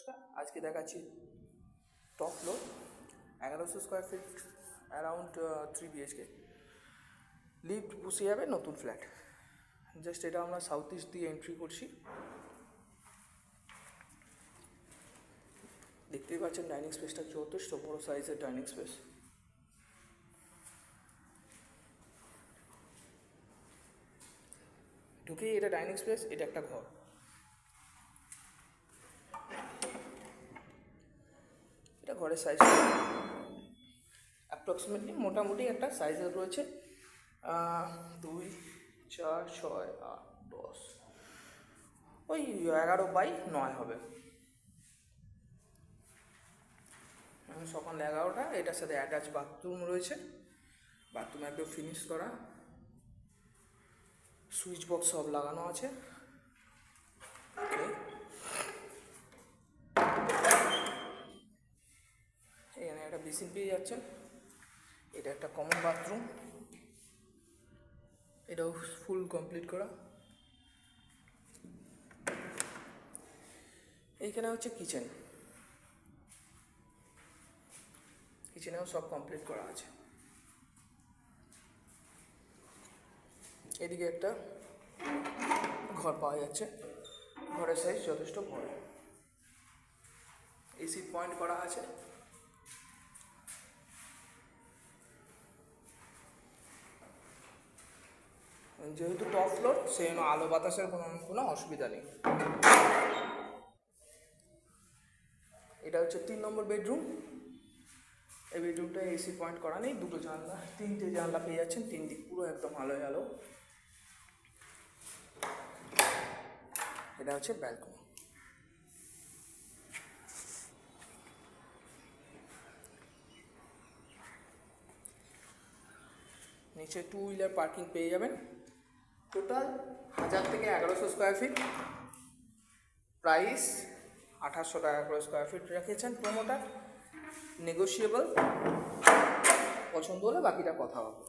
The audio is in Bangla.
নমস্কার, আজকে দেখাচ্ছি top floor 1100 square feet around 3 BHK lift বসে যাবে নতুন ফ্ল্যাট। জাস্ট এটা আমরা সাউথ ইস্ট দিয়ে এন্ট্রি করছি। দেখতেই পাচ্ছেন ডাইনিং স্পেসটা যথেষ্ট বড় সাইজের ডাইনিং স্পেস। ঢুকেই এটা ডাইনিং স্পেস, এটা একটা ঘর। এটা ঘরের সাইজ অ্যাপ্রক্সিমেটলি মোটামুটি একটা সাইজের রয়েছে 2, 4, 6, 8, 10, ওই 11x9 হবে। সকাল 11টা। এটার সাথে অ্যাটাচ বাথরুম রয়েছে, বাথরুম একদম ফিনিশ করা, সুইচ বক্স সব লাগানো আছে। এখানে একটা বেসিন পেয়ে যাচ্ছেন। এটা একটা কমন বাথরুম, এটাও ফুল কমপ্লিট করা। এইখানে হচ্ছে কিচেন, কিচেনেও সব কমপ্লিট করা আছে। এদিকে একটা ঘর পাওয়া যাচ্ছে, ঘরের সাইজ যথেষ্ট বড়, এসি পয়েন্ট করা আছে। যেহেতু টপ ফ্লোর, সেই জন্য আলো বাতাসের কোনো অসুবিধা নেই। এটা হচ্ছে 3 নম্বর বেডরুম। এই বেডরুমটা এসি পয়েন্ট করা নেই, দুটো জানলা, 3টে জানলা পেয়ে যাচ্ছেন, 3 দিক পুরো একদম আলোয় আলো। এটা হচ্ছে ব্যালকনি। নিচে 2 হুইলার পার্কিং পেয়ে যাবেন। টোটাল 1000 থেকে 1100 স্কোয়ার ফিট, প্রাইস 2800 টাকা করে স্কোয়ার ফিট রেখেছেন প্রোমোটার। নেগোশিয়েবল, পছন্দ হলে বাকিটা কথা হবে।